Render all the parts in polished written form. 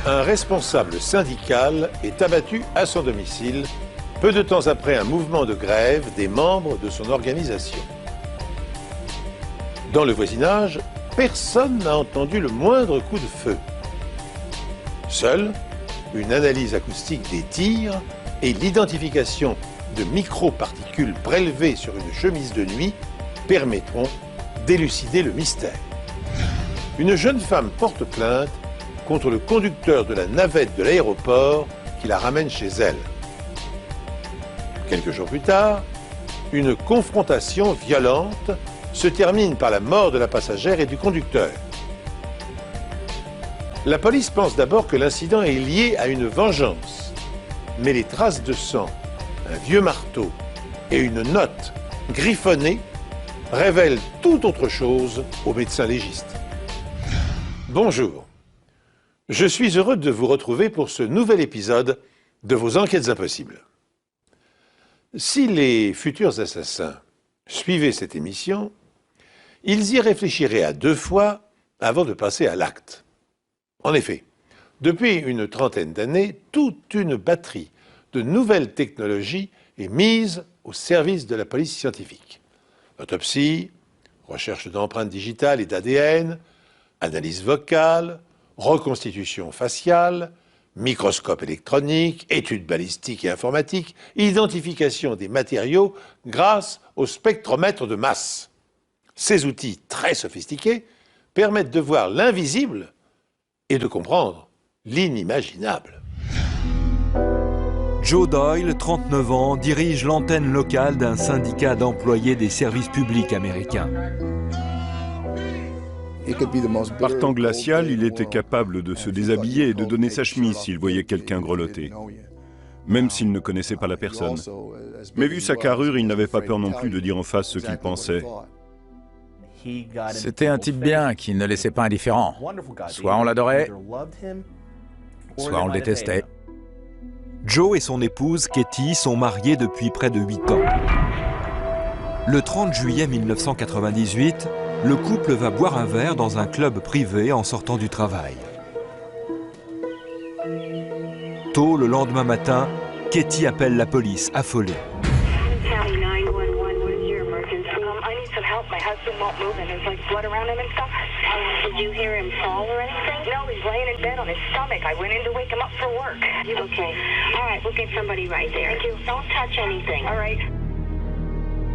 Un responsable syndical est abattu à son domicile, peu de temps après un mouvement de grève des membres de son organisation. Dans le voisinage, personne n'a entendu le moindre coup de feu. Seule une analyse acoustique des tirs et l'identification de microparticules prélevées sur une chemise de nuit permettront d'élucider le mystère. Une jeune femme porte plainte contre le conducteur de la navette de l'aéroport qui la ramène chez elle. Quelques jours plus tard, une confrontation violente se termine par la mort de la passagère et du conducteur. La police pense d'abord que l'incident est lié à une vengeance, mais les traces de sang, un vieux marteau et une note griffonnée révèlent tout autre chose au médecin légiste. Bonjour, je suis heureux de vous retrouver pour ce nouvel épisode de vos Enquêtes impossibles. Si les futurs assassins suivaient cette émission, ils y réfléchiraient à 2 fois avant de passer à l'acte. En effet, depuis une trentaine d'années, toute une batterie de nouvelles technologies est mise au service de la police scientifique. Autopsie, recherche d'empreintes digitales et d'ADN, analyse vocale, reconstitution faciale, microscope électronique, études balistiques et informatiques, identification des matériaux grâce au spectromètre de masse. Ces outils très sophistiqués permettent de voir l'invisible et de comprendre l'inimaginable. Joe Doyle, 39 ans, dirige l'antenne locale d'un syndicat d'employés des services publics américains. Par temps glacial, il était capable de se déshabiller et de donner sa chemise s'il voyait quelqu'un grelotter, même s'il ne connaissait pas la personne. Mais vu sa carrure, il n'avait pas peur non plus de dire en face ce qu'il pensait. C'était un type bien qui ne laissait pas indifférent. Soit on l'adorait, soit on le détestait. Joe et son épouse, Katie, sont mariés depuis près de 8 ans. Le 30 juillet 1998, le couple va boire un verre dans un club privé en sortant du travail. Tôt le lendemain matin, Katie appelle la police, affolée.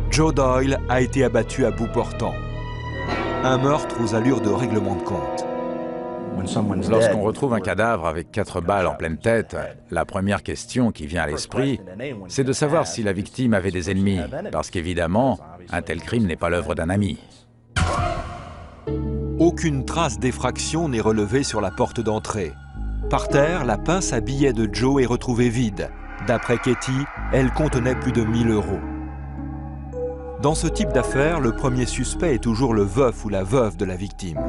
Joe Doyle a été abattu à bout portant. Un meurtre aux allures de règlement de compte. Lorsqu'on retrouve un cadavre avec 4 balles en pleine tête, la première question qui vient à l'esprit, c'est de savoir si la victime avait des ennemis, parce qu'évidemment, un tel crime n'est pas l'œuvre d'un ami. Aucune trace d'effraction n'est relevée sur la porte d'entrée. Par terre, la pince à billets de Joe est retrouvée vide. D'après Katie, elle contenait plus de 1 000 €. Dans ce type d'affaires, le premier suspect est toujours le veuf ou la veuve de la victime.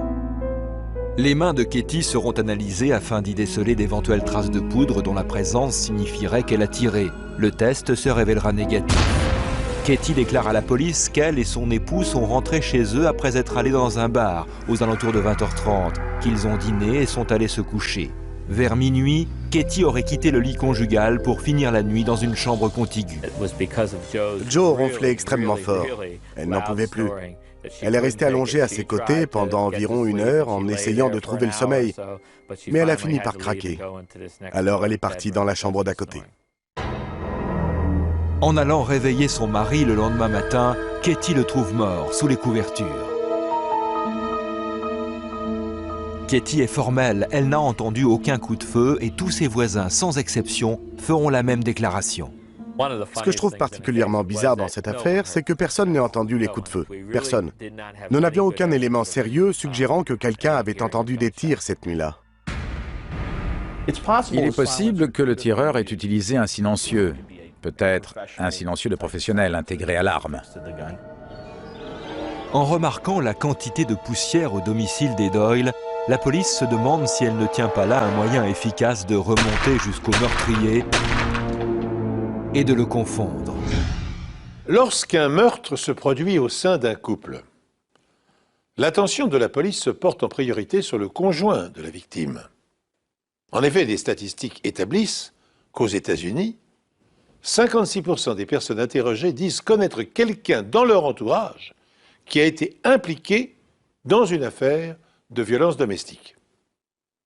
Les mains de Katie seront analysées afin d'y déceler d'éventuelles traces de poudre dont la présence signifierait qu'elle a tiré. Le test se révélera négatif. Katie déclare à la police qu'elle et son époux sont rentrés chez eux après être allés dans un bar aux alentours de 20h30, qu'ils ont dîné et sont allés se coucher. Vers minuit, Katie aurait quitté le lit conjugal pour finir la nuit dans une chambre contiguë. Joe ronflait extrêmement fort. Elle n'en pouvait plus. Elle est restée allongée à ses côtés pendant environ 1 heure en essayant de trouver le sommeil. Mais elle a fini par craquer. Alors elle est partie dans la chambre d'à côté. En allant réveiller son mari le lendemain matin, Katie le trouve mort sous les couvertures. Katie est formelle, elle n'a entendu aucun coup de feu et tous ses voisins, sans exception, feront la même déclaration. Ce que je trouve particulièrement bizarre dans cette affaire, c'est que personne n'a entendu les coups de feu. Personne. Nous n'avions aucun élément sérieux suggérant que quelqu'un avait entendu des tirs cette nuit-là. Il est possible que le tireur ait utilisé un silencieux, peut-être un silencieux de professionnel intégré à l'arme. En remarquant la quantité de poussière au domicile des Doyle, la police se demande si elle ne tient pas là un moyen efficace de remonter jusqu'au meurtrier et de le confondre. Lorsqu'un meurtre se produit au sein d'un couple, l'attention de la police se porte en priorité sur le conjoint de la victime. En effet, les statistiques établissent qu'aux États-Unis, 56% des personnes interrogées disent connaître quelqu'un dans leur entourage qui a été impliqué dans une affaire de violence domestique.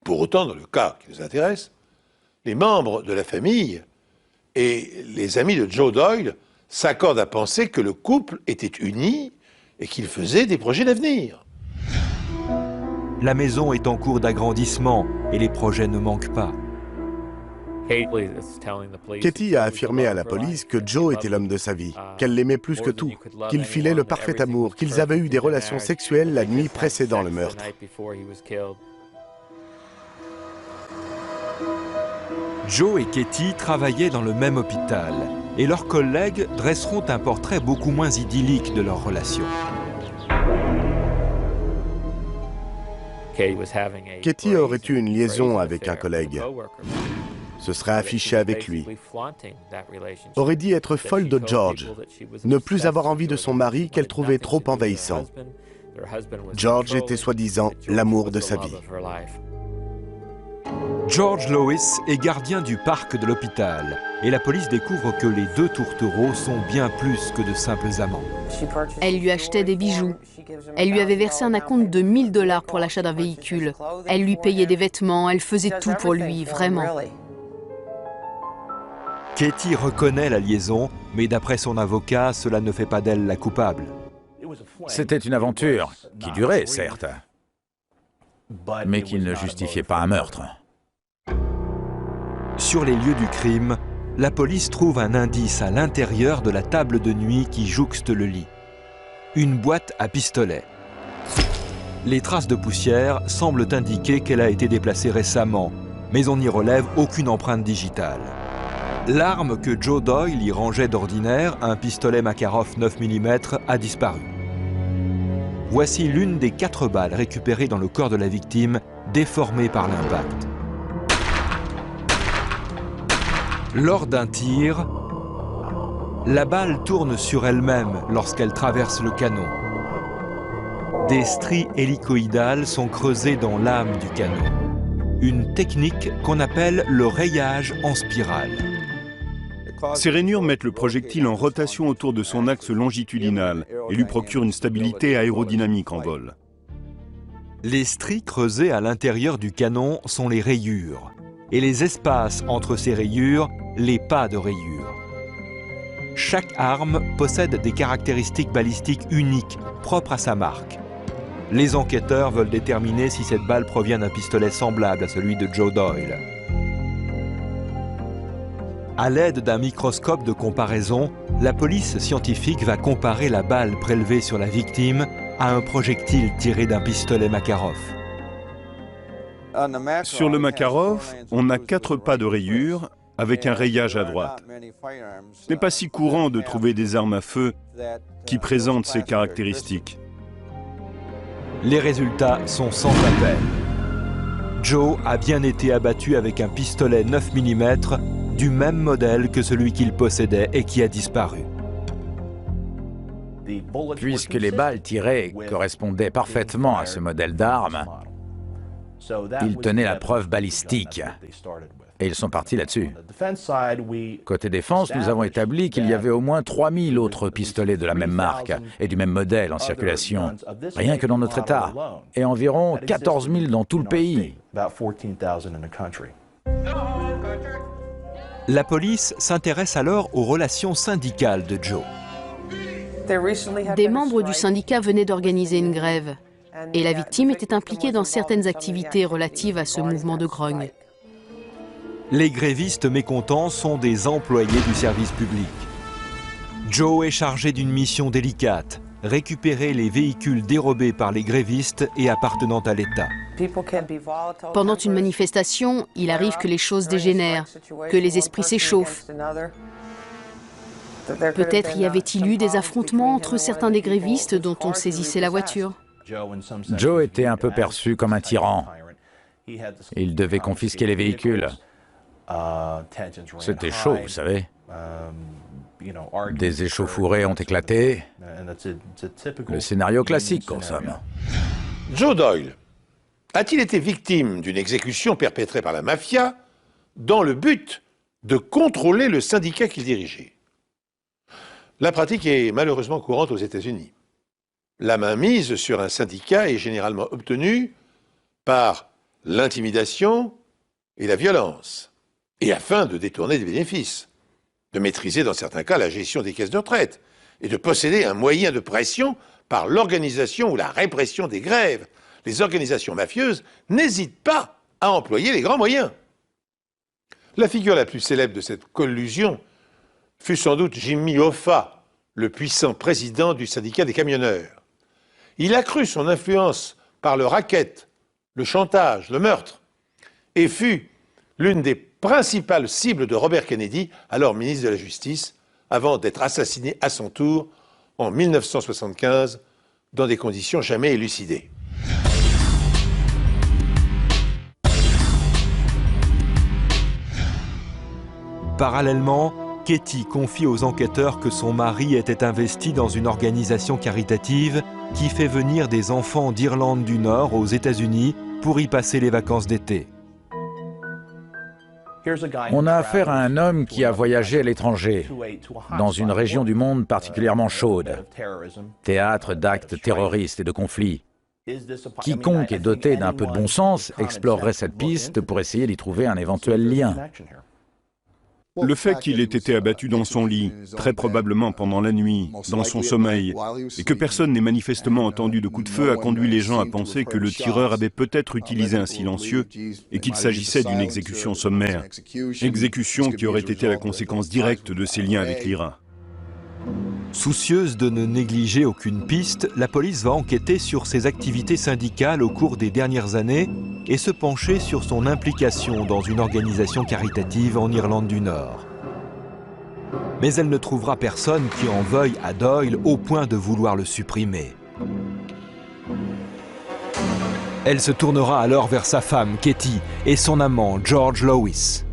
Pour autant, dans le cas qui nous intéresse, les membres de la famille et les amis de Joe Doyle s'accordent à penser que le couple était uni et qu'il faisait des projets d'avenir. La maison est en cours d'agrandissement et les projets ne manquent pas. Katie a affirmé à la police que Joe était l'homme de sa vie, qu'elle l'aimait plus que tout, qu'il filait le parfait amour, qu'ils avaient eu des relations sexuelles la nuit précédant le meurtre. Joe et Katie travaillaient dans le même hôpital et leurs collègues dresseront un portrait beaucoup moins idyllique de leur relation. Katie aurait eu une liaison avec un collègue, se serait affichée avec lui, aurait dit être folle de George, ne plus avoir envie de son mari qu'elle trouvait trop envahissant. George était soi-disant l'amour de sa vie. George Lois est gardien du parc de l'hôpital et la police découvre que les deux tourtereaux sont bien plus que de simples amants. Elle lui achetait des bijoux. Elle lui avait versé un acompte de 1 000 $ pour l'achat d'un véhicule. Elle lui payait des vêtements, elle faisait tout pour lui, vraiment. Katie reconnaît la liaison, mais d'après son avocat, cela ne fait pas d'elle la coupable. C'était une aventure qui durait, certes, mais qui ne justifiait pas un meurtre. Sur les lieux du crime, la police trouve un indice à l'intérieur de la table de nuit qui jouxte le lit. Une boîte à pistolet. Les traces de poussière semblent indiquer qu'elle a été déplacée récemment, mais on n'y relève aucune empreinte digitale. L'arme que Joe Doyle y rangeait d'ordinaire, un pistolet Makarov 9 mm, a disparu. Voici l'une des 4 balles récupérées dans le corps de la victime, déformée par l'impact. Lors d'un tir, la balle tourne sur elle-même lorsqu'elle traverse le canon. Des stries hélicoïdales sont creusées dans l'âme du canon. Une technique qu'on appelle le rayage en spirale. Ces rainures mettent le projectile en rotation autour de son axe longitudinal et lui procurent une stabilité aérodynamique en vol. Les stries creusées à l'intérieur du canon sont les rayures, et les espaces entre ces rayures, les pas de rayures. Chaque arme possède des caractéristiques balistiques uniques, propres à sa marque. Les enquêteurs veulent déterminer si cette balle provient d'un pistolet semblable à celui de Joe Doyle. À l'aide d'un microscope de comparaison, la police scientifique va comparer la balle prélevée sur la victime à un projectile tiré d'un pistolet Makarov. Sur le Makarov, on a 4 pas de rayures avec un rayage à droite. Ce n'est pas si courant de trouver des armes à feu qui présentent ces caractéristiques. Les résultats sont sans appel. Joe a bien été abattu avec un pistolet 9 mm du même modèle que celui qu'il possédait et qui a disparu. Puisque les balles tirées correspondaient parfaitement à ce modèle d'arme, ils tenaient la preuve balistique. Et ils sont partis là-dessus. Côté défense, nous avons établi qu'il y avait au moins 3000 autres pistolets de la même marque et du même modèle en circulation, rien que dans notre État, et environ 14 000 dans tout le pays. La police s'intéresse alors aux relations syndicales de Joe. Des membres du syndicat venaient d'organiser une grève, et la victime était impliquée dans certaines activités relatives à ce mouvement de grogne. Les grévistes mécontents sont des employés du service public. Joe est chargé d'une mission délicate, récupérer les véhicules dérobés par les grévistes et appartenant à l'État. Pendant une manifestation, il arrive que les choses dégénèrent, que les esprits s'échauffent. Peut-être y avait-il eu des affrontements entre certains des grévistes dont on saisissait la voiture. Joe était un peu perçu comme un tyran. Il devait confisquer les véhicules. C'était chaud, vous savez. Des échauffourées ont éclaté. Le scénario classique, en somme. Joe Doyle a-t-il été victime d'une exécution perpétrée par la mafia dans le but de contrôler le syndicat qu'il dirigeait? La pratique est malheureusement courante aux États-Unis. La mainmise sur un syndicat est généralement obtenue par l'intimidation et la violence, et afin de détourner des bénéfices, de maîtriser dans certains cas la gestion des caisses de retraite, et de posséder un moyen de pression par l'organisation ou la répression des grèves. Les organisations mafieuses n'hésitent pas à employer les grands moyens. La figure la plus célèbre de cette collusion fut sans doute Jimmy Hoffa, le puissant président du syndicat des camionneurs. Il accrut son influence par le racket, le chantage, le meurtre, et fut l'une des principales cibles de Robert Kennedy, alors ministre de la Justice, avant d'être assassiné à son tour en 1975 dans des conditions jamais élucidées. Parallèlement, Katie confie aux enquêteurs que son mari était investi dans une organisation caritative qui fait venir des enfants d'Irlande du Nord aux États-Unis pour y passer les vacances d'été. On a affaire à un homme qui a voyagé à l'étranger, dans une région du monde particulièrement chaude, théâtre d'actes terroristes et de conflits. Quiconque est doté d'un peu de bon sens explorerait cette piste pour essayer d'y trouver un éventuel lien. Le fait qu'il ait été abattu dans son lit, très probablement pendant la nuit, dans son sommeil, et que personne n'ait manifestement entendu de coup de feu a conduit les gens à penser que le tireur avait peut-être utilisé un silencieux et qu'il s'agissait d'une exécution sommaire. Exécution qui aurait été la conséquence directe de ses liens avec l'IRA. Soucieuse de ne négliger aucune piste, la police va enquêter sur ses activités syndicales au cours des dernières années et se pencher sur son implication dans une organisation caritative en Irlande du Nord. Mais elle ne trouvera personne qui en veuille à Doyle au point de vouloir le supprimer. Elle se tournera alors vers sa femme, Katie, et son amant, George Lewis.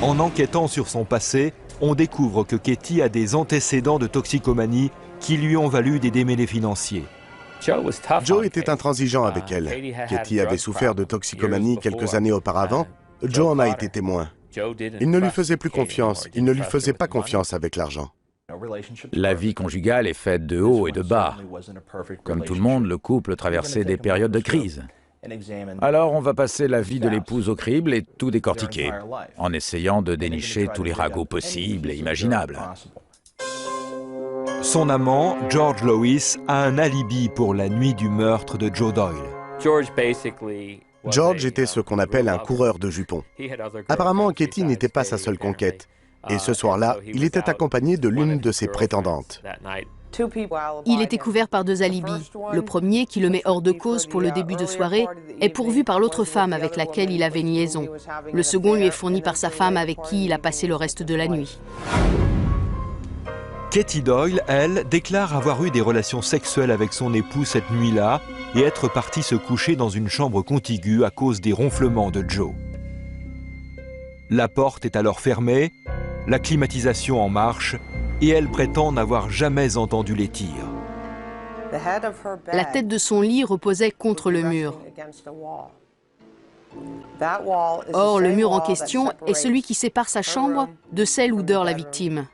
En enquêtant sur son passé, on découvre que Katie a des antécédents de toxicomanie qui lui ont valu des démêlés financiers. Joe était intransigeant avec elle. Katie avait souffert de toxicomanie quelques années auparavant. Joe en a été témoin. Il ne lui faisait plus confiance. Il ne lui faisait pas confiance avec l'argent. La vie conjugale est faite de hauts et de bas. Comme tout le monde, le couple traversait des périodes de crise. Alors on va passer la vie de l'épouse au crible et tout décortiquer, en essayant de dénicher tous les ragots possibles et imaginables. Son amant, George Lewis, a un alibi pour la nuit du meurtre de Joe Doyle. George était ce qu'on appelle un coureur de jupons. Apparemment, Katie n'était pas sa seule conquête. Et ce soir-là, il était accompagné de l'une de ses prétendantes. Il était couvert par deux alibis. Le premier, qui le met hors de cause pour le début de soirée, est pourvu par l'autre femme avec laquelle il avait une liaison. Le second lui est fourni par sa femme avec qui il a passé le reste de la nuit. Katie Doyle, elle, déclare avoir eu des relations sexuelles avec son époux cette nuit-là et être partie se coucher dans une chambre contiguë à cause des ronflements de Joe. La porte est alors fermée, la climatisation en marche, et elle prétend n'avoir jamais entendu les tirs. La tête de son lit reposait contre le mur. Or, le mur en question est celui qui sépare sa chambre de celle où dort la victime.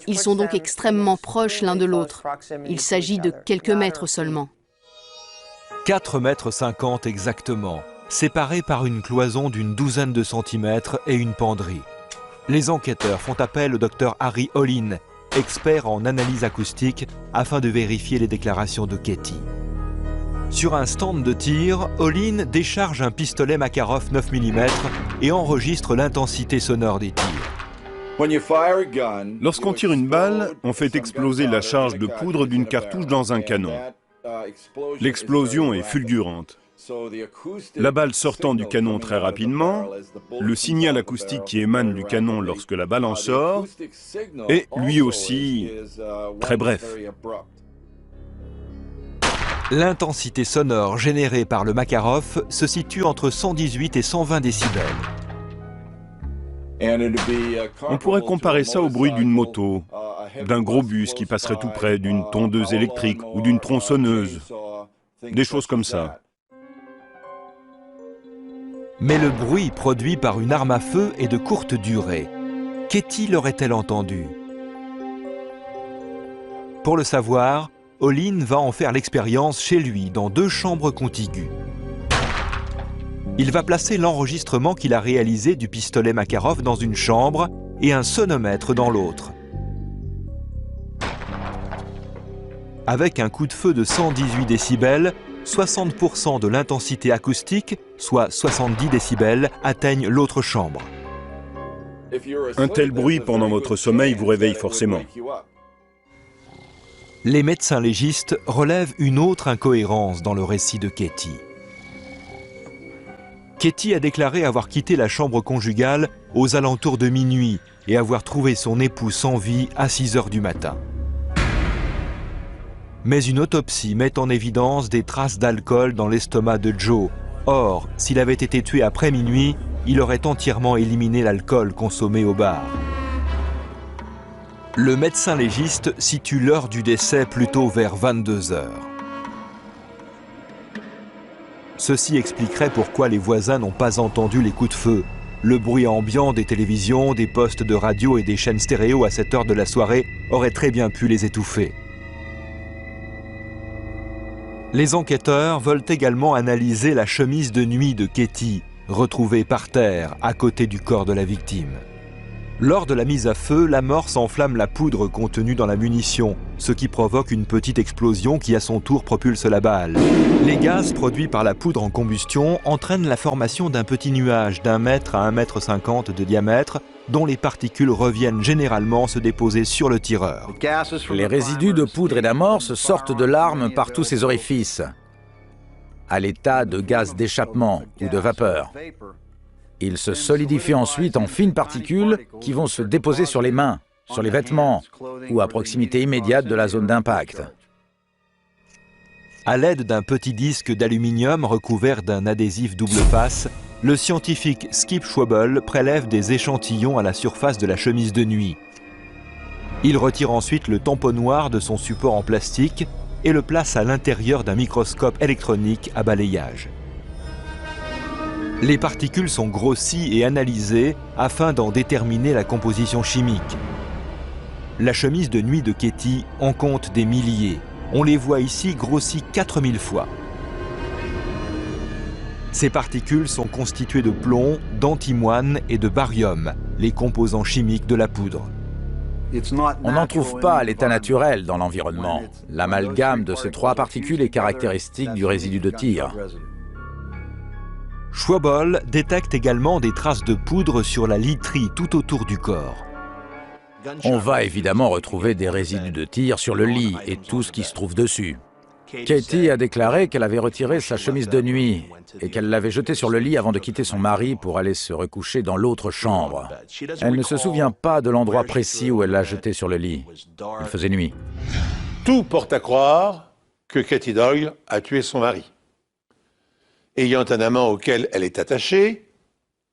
Ils sont donc extrêmement proches l'un de l'autre. Il s'agit de quelques mètres seulement. 4,50 m exactement, séparés par une cloison d'une douzaine de centimètres et une penderie. Les enquêteurs font appel au docteur Harry Olin, expert en analyse acoustique, afin de vérifier les déclarations de Katie. Sur un stand de tir, Olin décharge un pistolet Makarov 9 mm et enregistre l'intensité sonore des tirs. Lorsqu'on tire une balle, on fait exploser la charge de poudre d'une cartouche dans un canon. L'explosion est fulgurante. La balle sortant du canon très rapidement, le signal acoustique qui émane du canon lorsque la balle en sort est lui aussi très bref. L'intensité sonore générée par le Makarov se situe entre 118 et 120 décibels. On pourrait comparer ça au bruit d'une moto. d'un gros bus qui passerait tout près, d'une tondeuse électrique ou d'une tronçonneuse, des choses comme ça. Mais le bruit produit par une arme à feu est de courte durée. Katie l'aurait-elle entendu? Pour le savoir, Olin va en faire l'expérience chez lui, dans 2 chambres contiguës. Il va placer l'enregistrement qu'il a réalisé du pistolet Makarov dans une chambre et un sonomètre dans l'autre. Avec un coup de feu de 118 décibels, 60% de l'intensité acoustique, soit 70 décibels, atteignent l'autre chambre. Un tel bruit pendant votre sommeil vous réveille forcément. Les médecins légistes relèvent une autre incohérence dans le récit de Katie. Katie a déclaré avoir quitté la chambre conjugale aux alentours de minuit et avoir trouvé son époux sans vie à 6 heures du matin. Mais une autopsie met en évidence des traces d'alcool dans l'estomac de Joe. Or, s'il avait été tué après minuit, il aurait entièrement éliminé l'alcool consommé au bar. Le médecin légiste situe l'heure du décès plutôt vers 22 heures. Ceci expliquerait pourquoi les voisins n'ont pas entendu les coups de feu. Le bruit ambiant des télévisions, des postes de radio et des chaînes stéréo à cette heure de la soirée aurait très bien pu les étouffer. Les enquêteurs veulent également analyser la chemise de nuit de Katie, retrouvée par terre à côté du corps de la victime. Lors de la mise à feu, l'amorce enflamme la poudre contenue dans la munition, ce qui provoque une petite explosion qui à son tour propulse la balle. Les gaz produits par la poudre en combustion entraînent la formation d'un petit nuage d'1 mètre à 1,50 m de diamètre, dont les particules reviennent généralement se déposer sur le tireur. Les résidus de poudre et d'amorce sortent de l'arme par tous ses orifices, à l'état de gaz d'échappement ou de vapeur. Ils se solidifient ensuite en fines particules qui vont se déposer sur les mains, sur les vêtements ou à proximité immédiate de la zone d'impact. À l'aide d'un petit disque d'aluminium recouvert d'un adhésif double face, le scientifique Skip Schwabel prélève des échantillons à la surface de la chemise de nuit. Il retire ensuite le tamponnoir de son support en plastique et le place à l'intérieur d'un microscope électronique à balayage. Les particules sont grossies et analysées afin d'en déterminer la composition chimique. La chemise de nuit de Katie en compte des milliers. On les voit ici grossies 4000 fois. Ces particules sont constituées de plomb, d'antimoine et de barium, les composants chimiques de la poudre. On n'en trouve pas à l'état naturel dans l'environnement. L'amalgame de ces 3 particules est caractéristique du résidu de tir. Schwabel détecte également des traces de poudre sur la literie tout autour du corps. On va évidemment retrouver des résidus de tir sur le lit et tout ce qui se trouve dessus. Katie a déclaré qu'elle avait retiré sa chemise de nuit et qu'elle l'avait jetée sur le lit avant de quitter son mari pour aller se recoucher dans l'autre chambre. Elle ne se souvient pas de l'endroit précis où elle l'a jetée sur le lit. Il faisait nuit. Tout porte à croire que Katie Doyle a tué son mari. Ayant un amant auquel elle est attachée,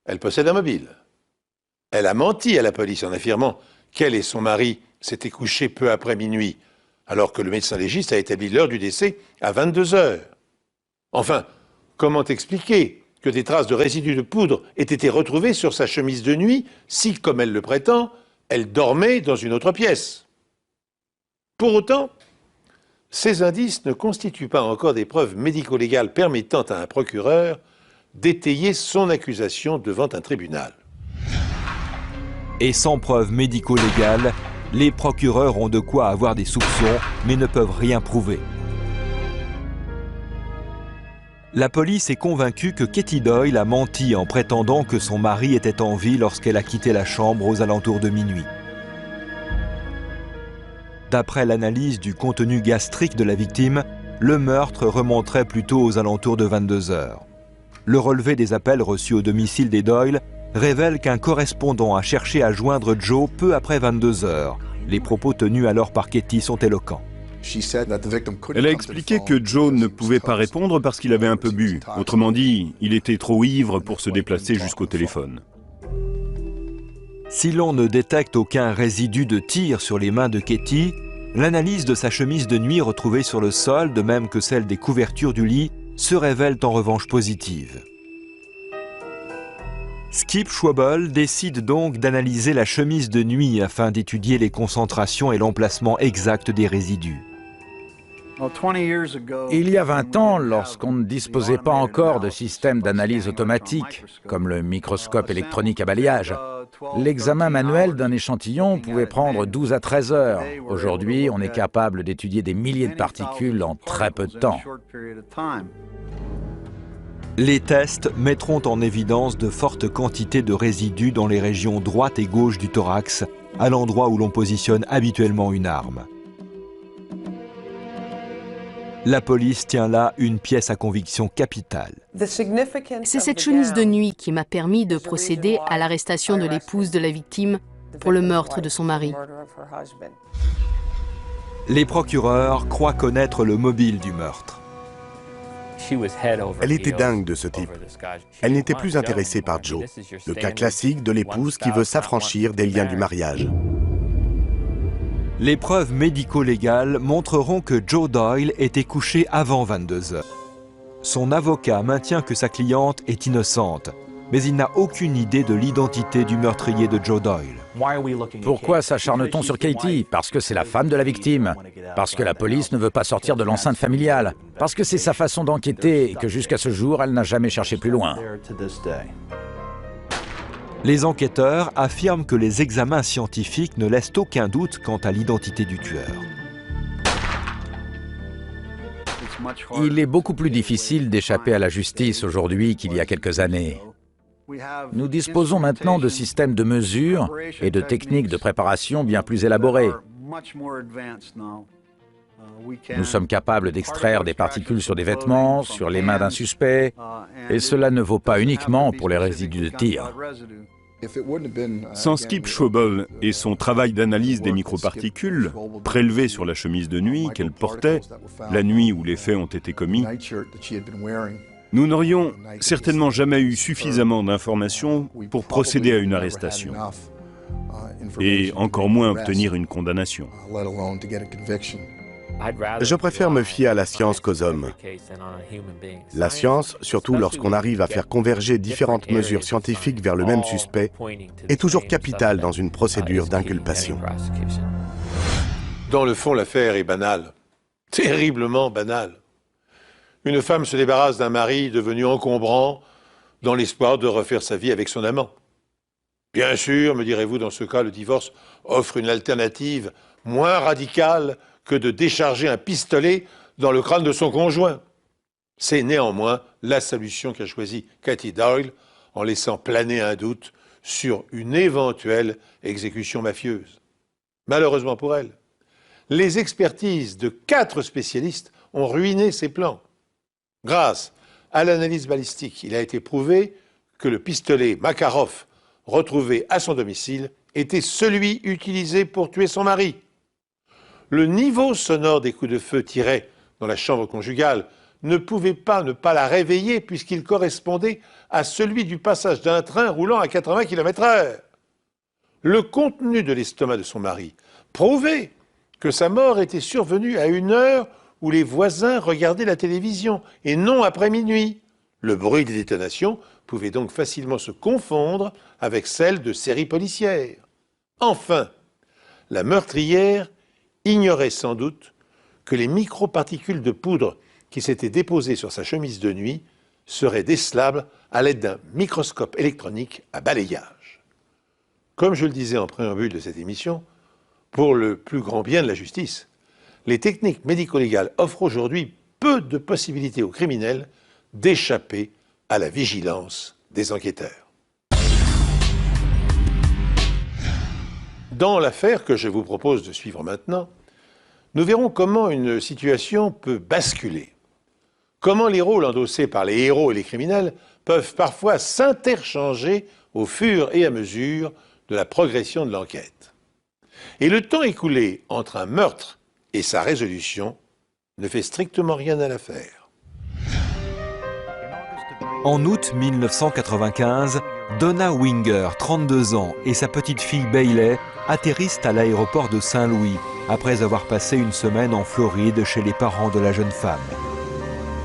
elle possède un mobile. Elle a menti à la police en affirmant qu'elle et son mari s'étaient couchés peu après minuit, alors que le médecin légiste a établi l'heure du décès à 22 heures. Enfin, comment expliquer que des traces de résidus de poudre aient été retrouvées sur sa chemise de nuit si, comme elle le prétend, elle dormait dans une autre pièce? Pour autant, ces indices ne constituent pas encore des preuves médico-légales permettant à un procureur d'étayer son accusation devant un tribunal. Et sans preuves médico-légales, les procureurs ont de quoi avoir des soupçons, mais ne peuvent rien prouver. La police est convaincue que Katie Doyle a menti en prétendant que son mari était en vie lorsqu'elle a quitté la chambre aux alentours de minuit. D'après l'analyse du contenu gastrique de la victime, le meurtre remonterait plutôt aux alentours de 22 heures. Le relevé des appels reçus au domicile des Doyle révèle qu'un correspondant a cherché à joindre Joe peu après 22 heures. Les propos tenus alors par Katie sont éloquents. Elle a expliqué que Joe ne pouvait pas répondre parce qu'il avait un peu bu. Autrement dit, il était trop ivre pour se déplacer jusqu'au téléphone. Si l'on ne détecte aucun résidu de tir sur les mains de Katie, l'analyse de sa chemise de nuit retrouvée sur le sol, de même que celle des couvertures du lit, se révèlent en revanche positives. Skip Schwabel décide donc d'analyser la chemise de nuit afin d'étudier les concentrations et l'emplacement exact des résidus. Il y a 20 ans, lorsqu'on ne disposait pas encore de système d'analyse automatique, comme le microscope électronique à balayage, l'examen manuel d'un échantillon pouvait prendre 12 à 13 heures. Aujourd'hui, on est capable d'étudier des milliers de particules en très peu de temps. Les tests mettront en évidence de fortes quantités de résidus dans les régions droite et gauche du thorax, à l'endroit où l'on positionne habituellement une arme. La police tient là une pièce à conviction capitale. C'est cette chemise de nuit qui m'a permis de procéder à l'arrestation de l'épouse de la victime pour le meurtre de son mari. Les procureurs croient connaître le mobile du meurtre. Elle était dingue de ce type. Elle n'était plus intéressée par Joe, le cas classique de l'épouse qui veut s'affranchir des liens du mariage. Les preuves médico-légales montreront que Joe Doyle était couché avant 22 heures. Son avocat maintient que sa cliente est innocente, mais il n'a aucune idée de l'identité du meurtrier de Joe Doyle. Pourquoi s'acharne-t-on sur Katie? Parce que c'est la femme de la victime. Parce que la police ne veut pas sortir de l'enceinte familiale. Parce que c'est sa façon d'enquêter et que jusqu'à ce jour, elle n'a jamais cherché plus loin. Les enquêteurs affirment que les examens scientifiques ne laissent aucun doute quant à l'identité du tueur. Il est beaucoup plus difficile d'échapper à la justice aujourd'hui qu'il y a quelques années. Nous disposons maintenant de systèmes de mesure et de techniques de préparation bien plus élaborées. Nous sommes capables d'extraire des particules sur des vêtements, sur les mains d'un suspect, et cela ne vaut pas uniquement pour les résidus de tir. Sans Skip Schwabel et son travail d'analyse des microparticules prélevées sur la chemise de nuit qu'elle portait la nuit où les faits ont été commis, nous n'aurions certainement jamais eu suffisamment d'informations pour procéder à une arrestation, et encore moins obtenir une condamnation. Je préfère me fier à la science qu'aux hommes. La science, surtout lorsqu'on arrive à faire converger différentes mesures scientifiques vers le même suspect, est toujours capitale dans une procédure d'inculpation. Dans le fond, l'affaire est banale. Terriblement banale. Une femme se débarrasse d'un mari devenu encombrant dans l'espoir de refaire sa vie avec son amant. Bien sûr, me direz-vous, dans ce cas, le divorce offre une alternative moins radicale que de décharger un pistolet dans le crâne de son conjoint. C'est néanmoins la solution qu'a choisie Katie Doyle en laissant planer un doute sur une éventuelle exécution mafieuse. Malheureusement pour elle, les expertises de 4 spécialistes ont ruiné ses plans. Grâce à l'analyse balistique, il a été prouvé que le pistolet Makarov retrouvé à son domicile était celui utilisé pour tuer son mari. Le niveau sonore des coups de feu tirés dans la chambre conjugale ne pouvait pas ne pas la réveiller puisqu'il correspondait à celui du passage d'un train roulant à 80 km/h. Le contenu de l'estomac de son mari prouvait que sa mort était survenue à une heure où les voisins regardaient la télévision et non après minuit. Le bruit des détonations pouvait donc facilement se confondre avec celle de séries policières. Enfin, la meurtrière ignorait sans doute que les microparticules de poudre qui s'étaient déposées sur sa chemise de nuit seraient décelables à l'aide d'un microscope électronique à balayage. Comme je le disais en préambule de cette émission, pour le plus grand bien de la justice, les techniques médico-légales offrent aujourd'hui peu de possibilités aux criminels d'échapper à la vigilance des enquêteurs. Dans l'affaire que je vous propose de suivre maintenant, nous verrons comment une situation peut basculer. Comment les rôles endossés par les héros et les criminels peuvent parfois s'interchanger au fur et à mesure de la progression de l'enquête. Et le temps écoulé entre un meurtre et sa résolution ne fait strictement rien à l'affaire. En août 1995, Donna Winger, 32 ans, et sa petite fille Bailey atterrissent à l'aéroport de Saint-Louis après avoir passé une semaine en Floride chez les parents de la jeune femme.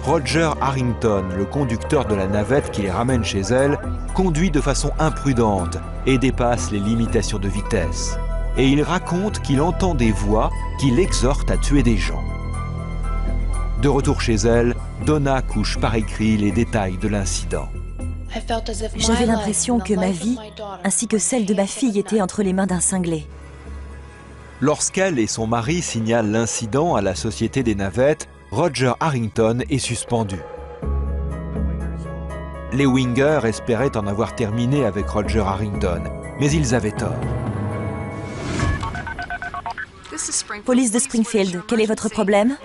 Roger Harrington, le conducteur de la navette qui les ramène chez elle, conduit de façon imprudente et dépasse les limitations de vitesse. Et il raconte qu'il entend des voix qui l'exhortent à tuer des gens. De retour chez elle, Donna couche par écrit les détails de l'incident. J'avais l'impression que ma vie, ainsi que celle de ma fille, était entre les mains d'un cinglé. Lorsqu'elle et son mari signalent l'incident à la Société des navettes, Roger Harrington est suspendu. Les Winger espéraient en avoir terminé avec Roger Harrington, mais ils avaient tort. Police de Springfield, quel est votre problème?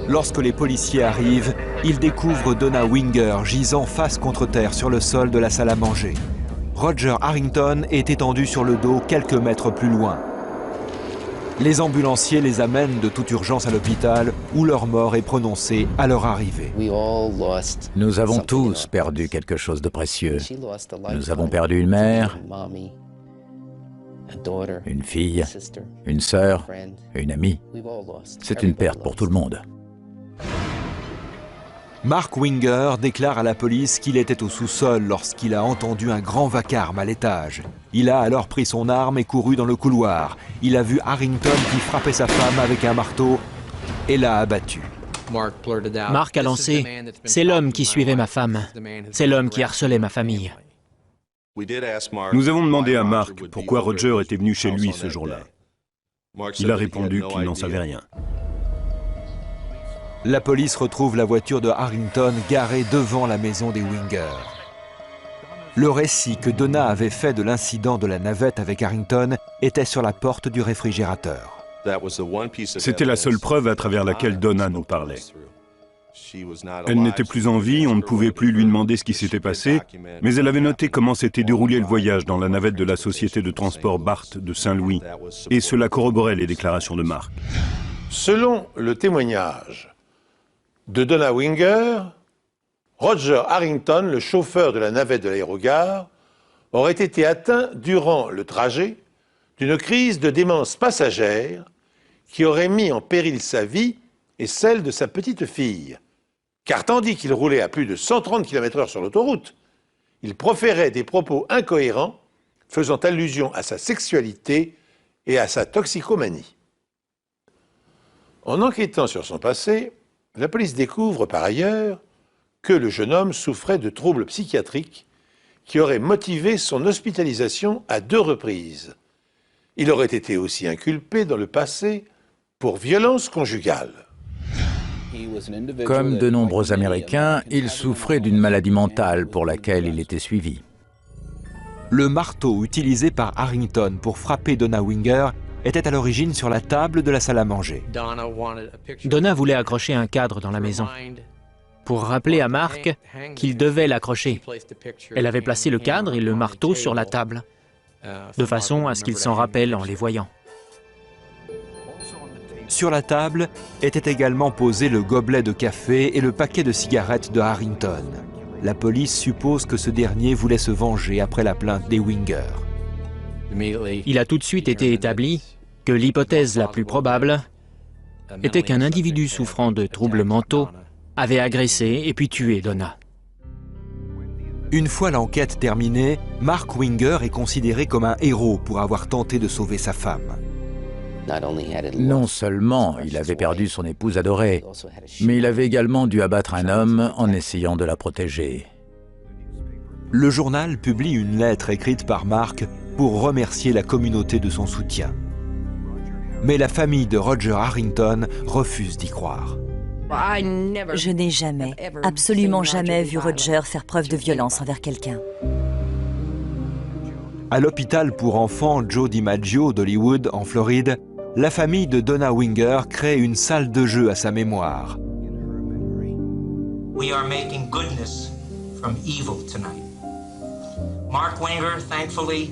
Lorsque les policiers arrivent, ils découvrent Donna Winger gisant face contre terre sur le sol de la salle à manger. Roger Harrington est étendu sur le dos quelques mètres plus loin. Les ambulanciers les amènent de toute urgence à l'hôpital où leur mort est prononcée à leur arrivée. Nous avons tous perdu quelque chose de précieux. Nous avons perdu une mère, une fille, une sœur, une amie. C'est une perte pour tout le monde. Mark Winger déclare à la police qu'il était au sous-sol lorsqu'il a entendu un grand vacarme à l'étage. Il a alors pris son arme et couru dans le couloir. Il a vu Harrington qui frappait sa femme avec un marteau et l'a abattu. Mark a lancé « C'est l'homme qui suivait ma femme. C'est l'homme qui harcelait ma famille. » Nous avons demandé à Mark pourquoi Roger était venu chez lui ce jour-là. Il a répondu qu'il n'en savait rien. La police retrouve la voiture de Harrington garée devant la maison des Winger. Le récit que Donna avait fait de l'incident de la navette avec Harrington était sur la porte du réfrigérateur. C'était la seule preuve à travers laquelle Donna nous parlait. Elle n'était plus en vie, on ne pouvait plus lui demander ce qui s'était passé, mais elle avait noté comment s'était déroulé le voyage dans la navette de la société de transport Barth de Saint-Louis, et cela corroborait les déclarations de Mark. Selon le témoignage de Donna Winger, Roger Harrington, le chauffeur de la navette de l'aérogare, aurait été atteint durant le trajet d'une crise de démence passagère qui aurait mis en péril sa vie et celle de sa petite fille. Car tandis qu'il roulait à plus de 130 km/h sur l'autoroute, il proférait des propos incohérents faisant allusion à sa sexualité et à sa toxicomanie. En enquêtant sur son passé, la police découvre par ailleurs que le jeune homme souffrait de troubles psychiatriques qui auraient motivé son hospitalisation à 2 reprises. Il aurait été aussi inculpé dans le passé pour violence conjugale. Comme de nombreux Américains, il souffrait d'une maladie mentale pour laquelle il était suivi. Le marteau utilisé par Harrington pour frapper Donna Winger était à l'origine sur la table de la salle à manger. Donna voulait accrocher un cadre dans la maison pour rappeler à Mark qu'il devait l'accrocher. Elle avait placé le cadre et le marteau sur la table, de façon à ce qu'il s'en rappelle en les voyant. Sur la table étaient également posés le gobelet de café et le paquet de cigarettes de Harrington. La police suppose que ce dernier voulait se venger après la plainte des Winger. Il a tout de suite été établi que l'hypothèse la plus probable était qu'un individu souffrant de troubles mentaux avait agressé et puis tué Donna. Une fois l'enquête terminée, Mark Winger est considéré comme un héros pour avoir tenté de sauver sa femme. Non seulement il avait perdu son épouse adorée, mais il avait également dû abattre un homme en essayant de la protéger. Le journal publie une lettre écrite par Mark pour remercier la communauté de son soutien. Mais la famille de Roger Harrington refuse d'y croire. Je n'ai jamais, absolument jamais vu Roger faire preuve de violence envers quelqu'un. À l'hôpital pour enfants Joe DiMaggio d'Hollywood, en Floride, la famille de Donna Winger crée une salle de jeu à sa mémoire. We are making goodness from evil tonight. Mark Winger, thankfully,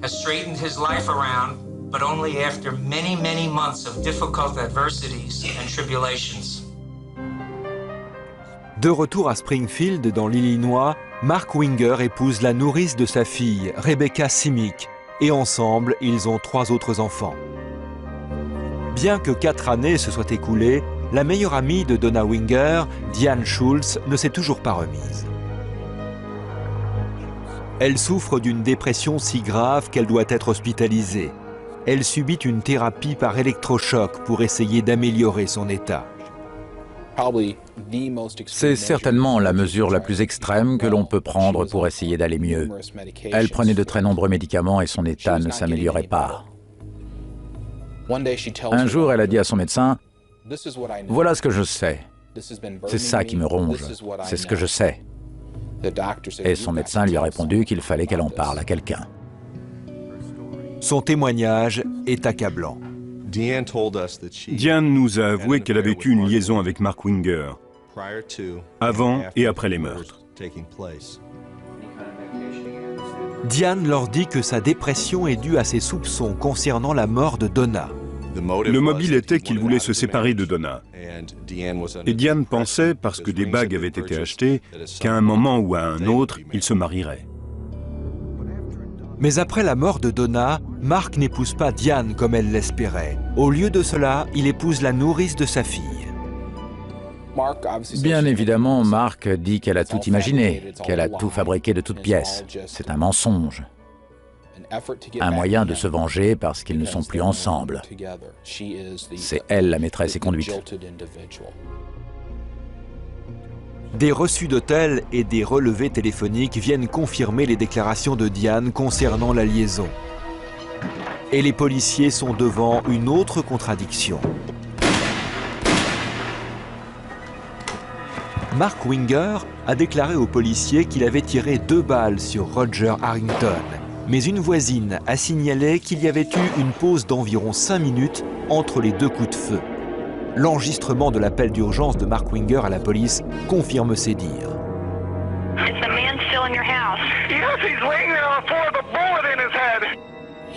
has straightened his life around, but only after many, many months of difficult adversities and tribulations. De retour à Springfield, dans l'Illinois, Mark Winger épouse la nourrice de sa fille, Rebecca Simic, et ensemble, ils ont 3 autres enfants. Bien que 4 années se soient écoulées, la meilleure amie de Donna Winger, Diane Schultz, ne s'est toujours pas remise. Elle souffre d'une dépression si grave qu'elle doit être hospitalisée. Elle subit une thérapie par électrochoc pour essayer d'améliorer son état. C'est certainement la mesure la plus extrême que l'on peut prendre pour essayer d'aller mieux. Elle prenait de très nombreux médicaments et son état ne s'améliorait pas. Un jour, elle a dit à son médecin, « Voilà ce que je sais. C'est ça qui me ronge. C'est ce que je sais. » Et son médecin lui a répondu qu'il fallait qu'elle en parle à quelqu'un. Son témoignage est accablant. Diane nous a avoué qu'elle avait eu une liaison avec Mark Winger, avant et après les meurtres. Diane leur dit que sa dépression est due à ses soupçons concernant la mort de Donna. Le mobile était qu'il voulait se séparer de Donna. Et Diane pensait, parce que des bagues avaient été achetées, qu'à un moment ou à un autre, ils se marieraient. Mais après la mort de Donna, Mark n'épouse pas Diane comme elle l'espérait. Au lieu de cela, il épouse la nourrice de sa fille. Bien évidemment, Mark dit qu'elle a tout imaginé, qu'elle a tout fabriqué de toutes pièces. C'est un mensonge. Un moyen de se venger parce qu'ils ne sont plus ensemble. C'est elle la maîtresse et conduite. Des reçus d'hôtel et des relevés téléphoniques viennent confirmer les déclarations de Diane concernant la liaison. Et les policiers sont devant une autre contradiction. Mark Winger a déclaré aux policiers qu'il avait tiré 2 balles sur Roger Harrington. Mais une voisine a signalé qu'il y avait eu une pause d'environ 5 minutes entre les 2 coups de feu. L'enregistrement de l'appel d'urgence de Mark Winger à la police confirme ces dires.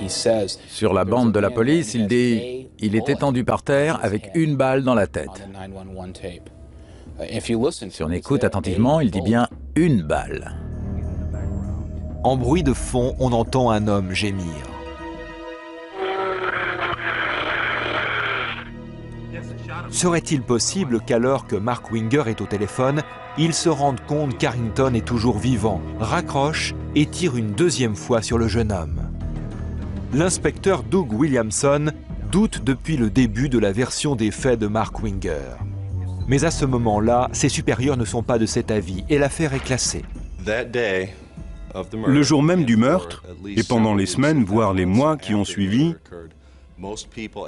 Sur la bande de la police, il dit « Il est étendu par terre avec une balle dans la tête ». Si on écoute attentivement, il dit bien « une balle ». En bruit de fond, on entend un homme gémir. Serait-il possible qu'alors que Mark Winger est au téléphone, il se rende compte qu'Harrington est toujours vivant, raccroche et tire une 2e fois sur le jeune homme? L'inspecteur Doug Williamson doute depuis le début de la version des faits de Mark Winger. Mais à ce moment-là, ses supérieurs ne sont pas de cet avis et l'affaire est classée. Le jour même du meurtre, et pendant les semaines, voire les mois qui ont suivi,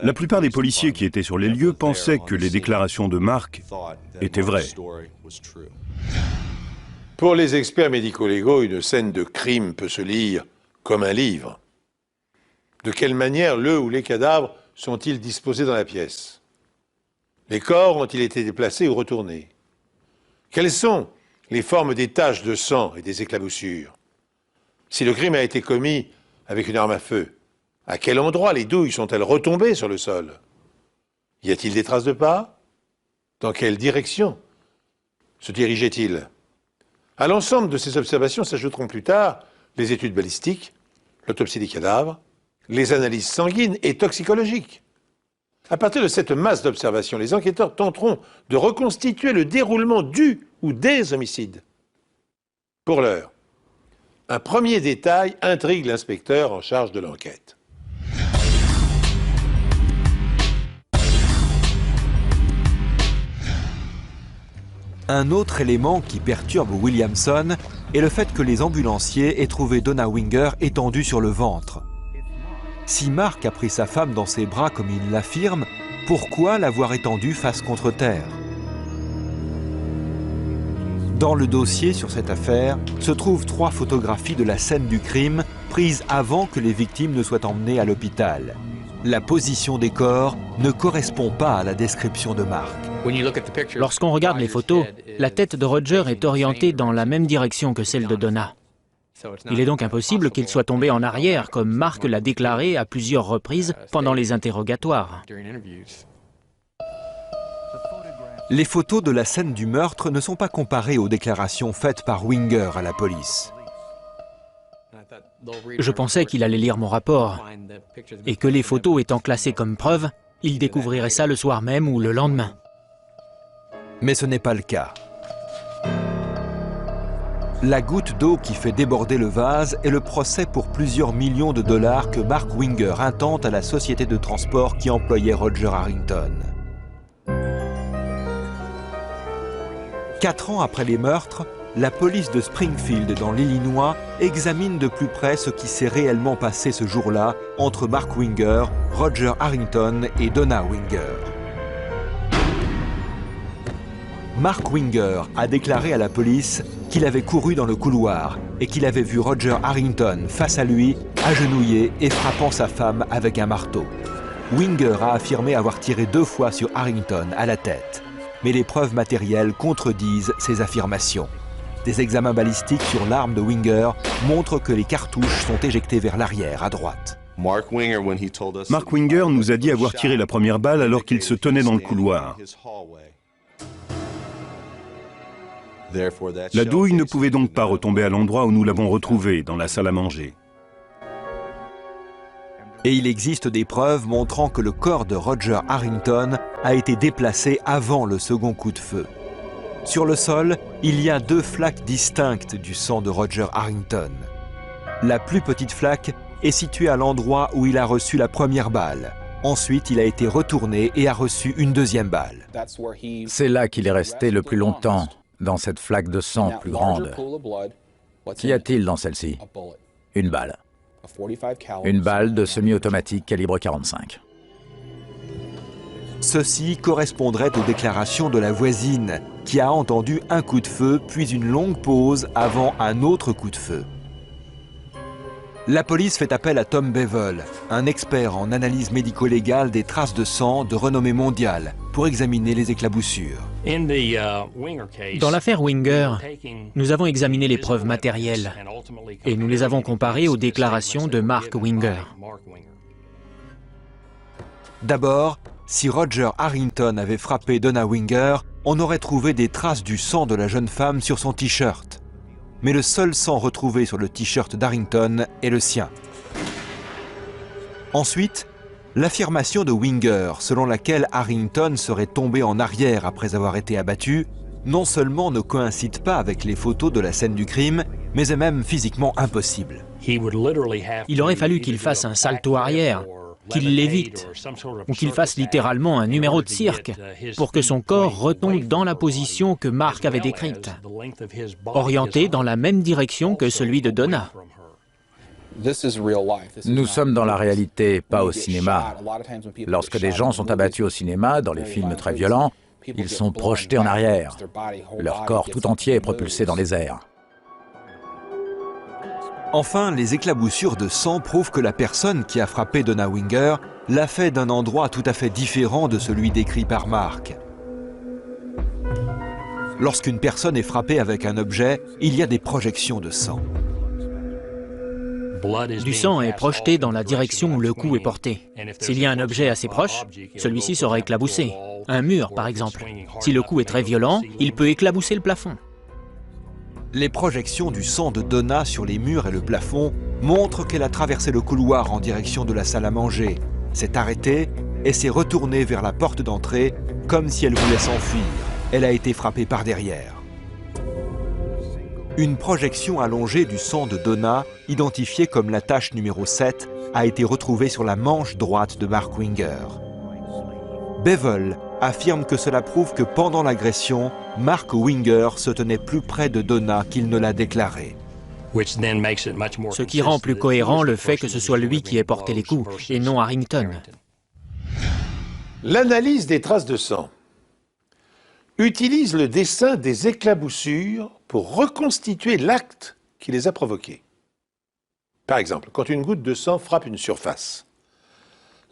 la plupart des policiers qui étaient sur les lieux pensaient que les déclarations de Mark étaient vraies. Pour les experts médico-légaux, une scène de crime peut se lire comme un livre. De quelle manière le ou les cadavres sont-ils disposés dans la pièce? Les corps ont-ils été déplacés ou retournés? Quelles sont les formes des taches de sang et des éclaboussures? Si le crime a été commis avec une arme à feu, à quel endroit les douilles sont-elles retombées sur le sol? Y a-t-il des traces de pas? Dans quelle direction se dirigeait-il? À l'ensemble de ces observations s'ajouteront plus tard les études balistiques, l'autopsie des cadavres, les analyses sanguines et toxicologiques. À partir de cette masse d'observations, les enquêteurs tenteront de reconstituer le déroulement du ou des homicides. Pour l'heure, un premier détail intrigue l'inspecteur en charge de l'enquête. Un autre élément qui perturbe Williamson est le fait que les ambulanciers aient trouvé Donna Winger étendue sur le ventre. Si Mark a pris sa femme dans ses bras comme il l'affirme, pourquoi l'avoir étendue face contre terre? Dans le dossier sur cette affaire se trouvent 3 photographies de la scène du crime prises avant que les victimes ne soient emmenées à l'hôpital. La position des corps ne correspond pas à la description de Mark. Lorsqu'on regarde les photos, la tête de Roger est orientée dans la même direction que celle de Donna. Il est donc impossible qu'il soit tombé en arrière, comme Mark l'a déclaré à plusieurs reprises pendant les interrogatoires. Les photos de la scène du meurtre ne sont pas comparées aux déclarations faites par Winger à la police. Je pensais qu'il allait lire mon rapport et que les photos étant classées comme preuve, il découvrirait ça le soir même ou le lendemain. Mais ce n'est pas le cas. La goutte d'eau qui fait déborder le vase est le procès pour plusieurs millions de dollars que Mark Winger intente à la société de transport qui employait Roger Harrington. 4 ans après les meurtres, la police de Springfield dans l'Illinois examine de plus près ce qui s'est réellement passé ce jour-là entre Mark Winger, Roger Harrington et Donna Winger. Mark Winger a déclaré à la police qu'il avait couru dans le couloir et qu'il avait vu Roger Harrington face à lui, agenouillé et frappant sa femme avec un marteau. Winger a affirmé avoir tiré 2 fois sur Harrington à la tête. Mais les preuves matérielles contredisent ces affirmations. Des examens balistiques sur l'arme de Winger montrent que les cartouches sont éjectées vers l'arrière, à droite. Mark Winger nous a dit avoir tiré la première balle alors qu'il se tenait dans le couloir. La douille ne pouvait donc pas retomber à l'endroit où nous l'avons retrouvée, dans la salle à manger. Et il existe des preuves montrant que le corps de Roger Harrington a été déplacé avant le second coup de feu. Sur le sol, il y a 2 flaques distinctes du sang de Roger Harrington. La plus petite flaque est située à l'endroit où il a reçu la première balle. Ensuite, il a été retourné et a reçu une deuxième balle. C'est là qu'il est resté le plus longtemps, dans cette flaque de sang plus grande. Qu'y a-t-il dans celle-ci? Une balle. Une balle de semi-automatique calibre 45. Ceci correspondrait aux déclarations de la voisine, qui a entendu un coup de feu, puis une longue pause avant un autre coup de feu. La police fait appel à Tom Bevel, un expert en analyse médico-légale des traces de sang de renommée mondiale, pour examiner les éclaboussures. Dans l'affaire Winger, nous avons examiné les preuves matérielles et nous les avons comparées aux déclarations de Mark Winger. D'abord, si Roger Harrington avait frappé Donna Winger, on aurait trouvé des traces du sang de la jeune femme sur son t-shirt. Mais le seul sang retrouvé sur le t-shirt d'Harrington est le sien. Ensuite, l'affirmation de Winger, selon laquelle Harrington serait tombé en arrière après avoir été abattu, non seulement ne coïncide pas avec les photos de la scène du crime, mais est même physiquement impossible. Il aurait fallu qu'il fasse un salto arrière, qu'il l'évite, ou qu'il fasse littéralement un numéro de cirque pour que son corps retombe dans la position que Mark avait décrite, orienté dans la même direction que celui de Donna. Nous sommes dans la réalité, pas au cinéma. Lorsque des gens sont abattus au cinéma, dans les films très violents, ils sont projetés en arrière. Leur corps tout entier est propulsé dans les airs. Enfin, les éclaboussures de sang prouvent que la personne qui a frappé Donna Winger l'a fait d'un endroit tout à fait différent de celui décrit par Mark. Lorsqu'une personne est frappée avec un objet, il y a des projections de sang. Du sang est projeté dans la direction où le coup est porté. S'il y a un objet assez proche, celui-ci sera éclaboussé. Un mur, par exemple. Si le coup est très violent, il peut éclabousser le plafond. Les projections du sang de Donna sur les murs et le plafond montrent qu'elle a traversé le couloir en direction de la salle à manger, s'est arrêtée et s'est retournée vers la porte d'entrée comme si elle voulait s'enfuir. Elle a été frappée par derrière. Une projection allongée du sang de Donna, identifiée comme la tache numéro 7, a été retrouvée sur la manche droite de Mark Winger. Bevel affirme que cela prouve que pendant l'agression, Mark Winger se tenait plus près de Donna qu'il ne l'a déclaré. Ce qui rend plus cohérent le fait que ce soit lui qui ait porté les coups et non Harrington. L'analyse des traces de sang utilise le dessin des éclaboussures pour reconstituer l'acte qui les a provoquées. Par exemple, quand une goutte de sang frappe une surface,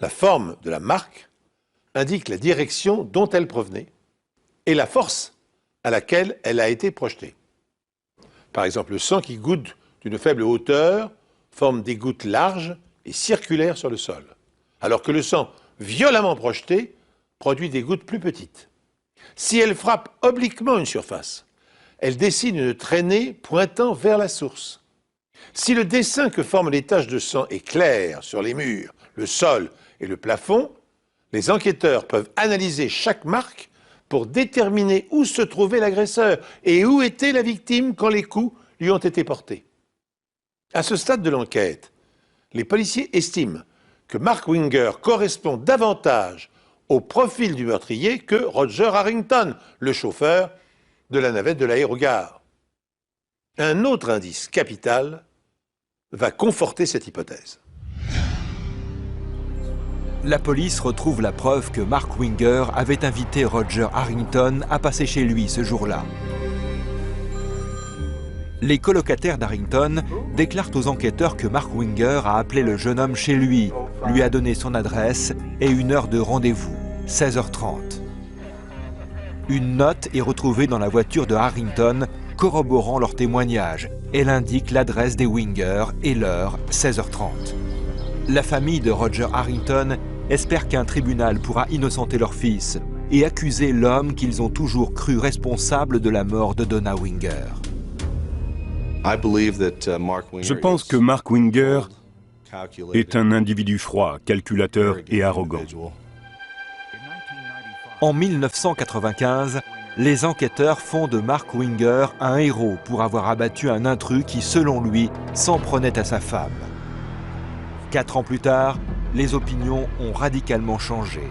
La forme de la marque indique la direction dont elle provenait et la force à laquelle elle a été projetée. Par exemple, le sang qui goutte d'une faible hauteur forme des gouttes larges et circulaires sur le sol, alors que le sang violemment projeté produit des gouttes plus petites. Si elle frappe obliquement une surface, elle dessine une traînée pointant vers la source. Si le dessin que forment les taches de sang est clair sur les murs, le sol et le plafond, les enquêteurs peuvent analyser chaque marque pour déterminer où se trouvait l'agresseur et où était la victime quand les coups lui ont été portés. À ce stade de l'enquête, les policiers estiment que Mark Winger correspond davantage au profil du meurtrier que Roger Harrington, le chauffeur de la navette de l'aérogare. Un autre indice capital va conforter cette hypothèse. La police retrouve la preuve que Mark Winger avait invité Roger Harrington à passer chez lui ce jour-là. Les colocataires d'Harrington déclarent aux enquêteurs que Mark Winger a appelé le jeune homme chez lui, lui a donné son adresse et une heure de rendez-vous, 16h30. Une note est retrouvée dans la voiture de Harrington, corroborant leur témoignage. Elle indique l'adresse des Winger et l'heure, 16h30. La famille de Roger Harrington espère qu'un tribunal pourra innocenter leur fils et accuser l'homme qu'ils ont toujours cru responsable de la mort de Donna Winger. Je pense que Mark Winger est un individu froid, calculateur et arrogant. En 1995, les enquêteurs font de Mark Winger un héros pour avoir abattu un intrus qui, selon lui, s'en prenait à sa femme. 4 ans plus tard, les opinions ont radicalement changé.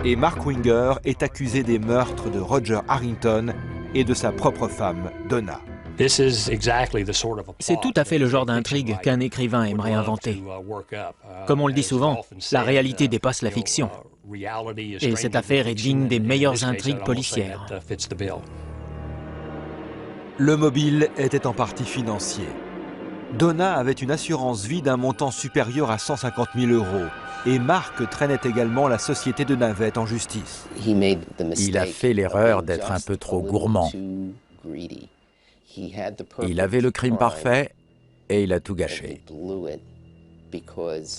Et Mark Winger est accusé des meurtres de Roger Harrington et de sa propre femme, Donna. C'est tout à fait le genre d'intrigue qu'un écrivain aimerait inventer. Comme on le dit souvent, la réalité dépasse la fiction. Et cette affaire est digne des meilleures intrigues policières. Le mobile était en partie financier. Donna avait une assurance vie d'un montant supérieur à 150 000 € et Mark traînait également la société de navette en justice. Il a fait l'erreur d'être un peu trop gourmand. Il avait le crime parfait et il a tout gâché.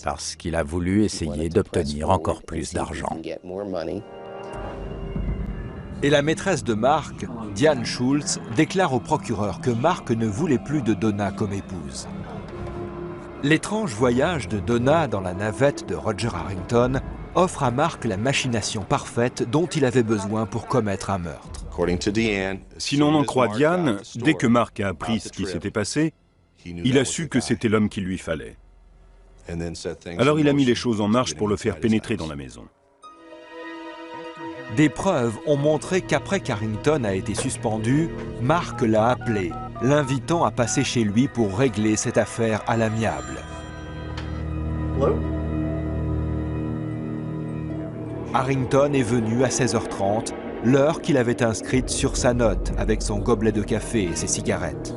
Parce qu'il a voulu essayer d'obtenir encore plus d'argent. Et la maîtresse de Mark, Diane Schultz, déclare au procureur que Mark ne voulait plus de Donna comme épouse. L'étrange voyage de Donna dans la navette de Roger Harrington offre à Mark la machination parfaite dont il avait besoin pour commettre un meurtre. Si l'on en croit Diane, dès que Mark a appris ce qui s'était passé, il a su que c'était l'homme qu'il lui fallait. Alors il a mis les choses en marche pour le faire pénétrer dans la maison. Des preuves ont montré qu'après qu'Harrington a été suspendu, Mark l'a appelé, l'invitant à passer chez lui pour régler cette affaire à l'amiable. Harrington est venu à 16h30, l'heure qu'il avait inscrite sur sa note avec son gobelet de café et ses cigarettes.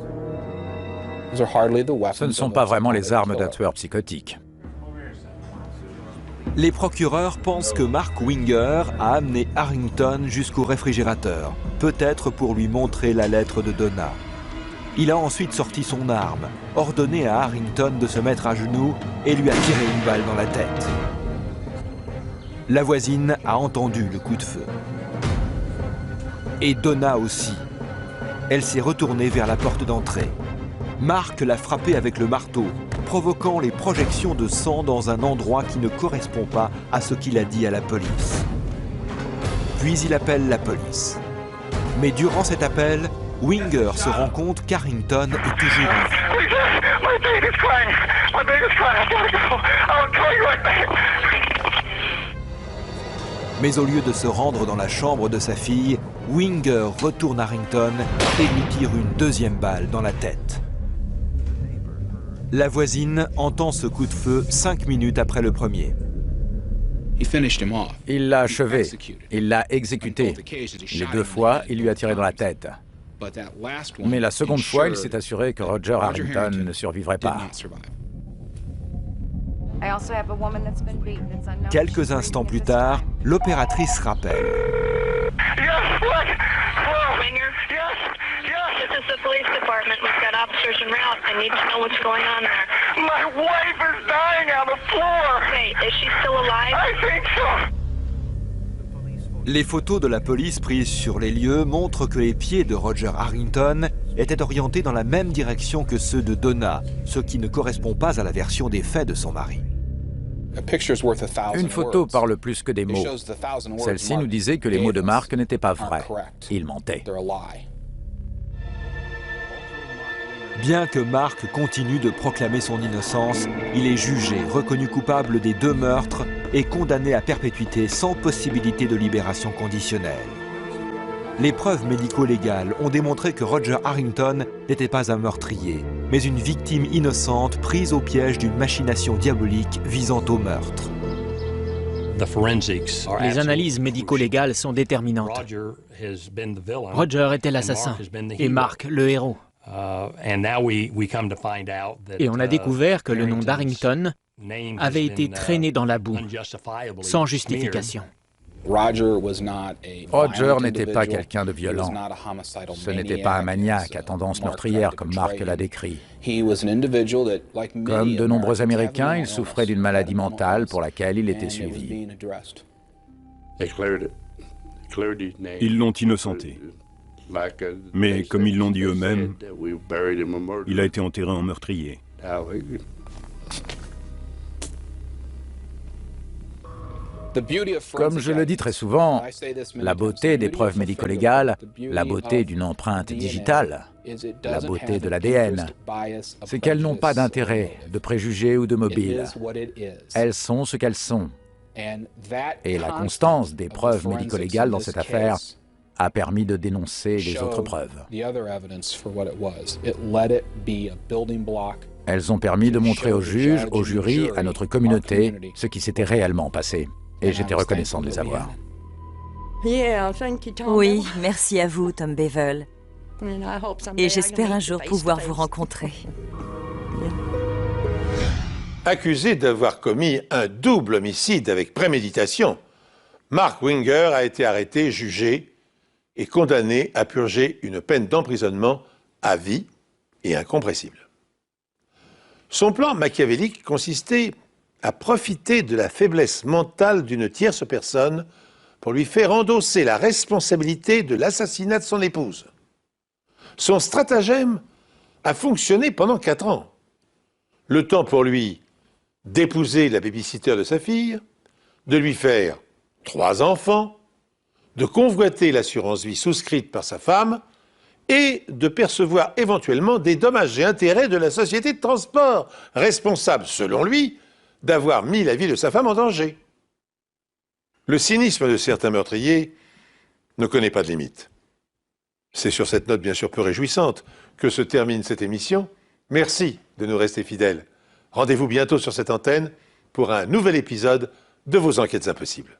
Ce ne sont pas vraiment les armes d'un tueur psychotique. Les procureurs pensent que Mark Winger a amené Harrington jusqu'au réfrigérateur, peut-être pour lui montrer la lettre de Donna. Il a ensuite sorti son arme, ordonné à Harrington de se mettre à genoux et lui a tiré une balle dans la tête. La voisine a entendu le coup de feu. Et Donna aussi. Elle s'est retournée vers la porte d'entrée. Mark l'a frappée avec le marteau, provoquant les projections de sang dans un endroit qui ne correspond pas à ce qu'il a dit à la police. Puis il appelle la police. Mais durant cet appel, Winger se rend compte qu'Harrington est toujours en vie. Mais au lieu de se rendre dans la chambre de sa fille, Winger retourne Harrington et lui tire une deuxième balle dans la tête. La voisine entend ce coup de feu 5 minutes après le premier. Il l'a achevé, il l'a exécuté. Les 2 fois, il lui a tiré dans la tête. Mais la seconde fois, il s'est assuré que Roger Harrington ne survivrait pas. Quelques instants plus tard, l'opératrice rappelle. This is the police department. We've got officers en route. I need to know what's going on there. My wife is dying on the floor. Okay, is she still alive? I think so. Les photos de la police prises sur les lieux montrent que les pieds de Roger Harrington étaient orientés dans la même direction que ceux de Donna, ce qui ne correspond pas à la version des faits de son mari. Une photo parle plus que des mots. Celle-ci nous disait que les mots de Mark n'étaient pas vrais. Il mentait. Bien que Mark continue de proclamer son innocence, il est jugé, reconnu coupable des 2 meurtres et condamné à perpétuité sans possibilité de libération conditionnelle. Les preuves médico-légales ont démontré que Roger Harrington n'était pas un meurtrier, mais une victime innocente prise au piège d'une machination diabolique visant au meurtre. Les analyses médico-légales sont déterminantes. Roger était l'assassin et Mark le héros. Et on a découvert que le nom d'Harrington avait été traîné dans la boue, sans justification. Roger n'était pas quelqu'un de violent. Ce n'était pas un maniaque à tendance meurtrière comme Mark l'a décrit. Comme de nombreux Américains, il souffrait d'une maladie mentale pour laquelle il était suivi. Ils l'ont innocenté. Mais comme ils l'ont dit eux-mêmes, il a été enterré en meurtrier. Comme je le dis très souvent, la beauté des preuves médico-légales, la beauté d'une empreinte digitale, la beauté de l'ADN, c'est qu'elles n'ont pas d'intérêt, de préjugés ou de mobiles. Elles sont ce qu'elles sont. Et la constance des preuves médico-légales dans cette affaire a permis de dénoncer les autres preuves. Elles ont permis de montrer aux juges, au jury, à notre communauté, ce qui s'était réellement passé. Et j'étais reconnaissant de les avoir. Oui, merci à vous, Tom Bevel. Et j'espère un jour pouvoir vous rencontrer. Accusé d'avoir commis un double homicide avec préméditation, Mark Winger a été arrêté, jugé et condamné à purger une peine d'emprisonnement à vie et incompressible. Son plan machiavélique consistait à profiter de la faiblesse mentale d'une tierce personne pour lui faire endosser la responsabilité de l'assassinat de son épouse. Son stratagème a fonctionné pendant 4 ans. Le temps pour lui d'épouser la babysitter de sa fille, de lui faire 3 enfants, de convoiter l'assurance vie souscrite par sa femme et de percevoir éventuellement des dommages et intérêts de la société de transport, responsable, selon lui, d'avoir mis la vie de sa femme en danger. Le cynisme de certains meurtriers ne connaît pas de limite. C'est sur cette note bien sûr peu réjouissante que se termine cette émission. Merci de nous rester fidèles. Rendez-vous bientôt sur cette antenne pour un nouvel épisode de vos Enquêtes Impossibles.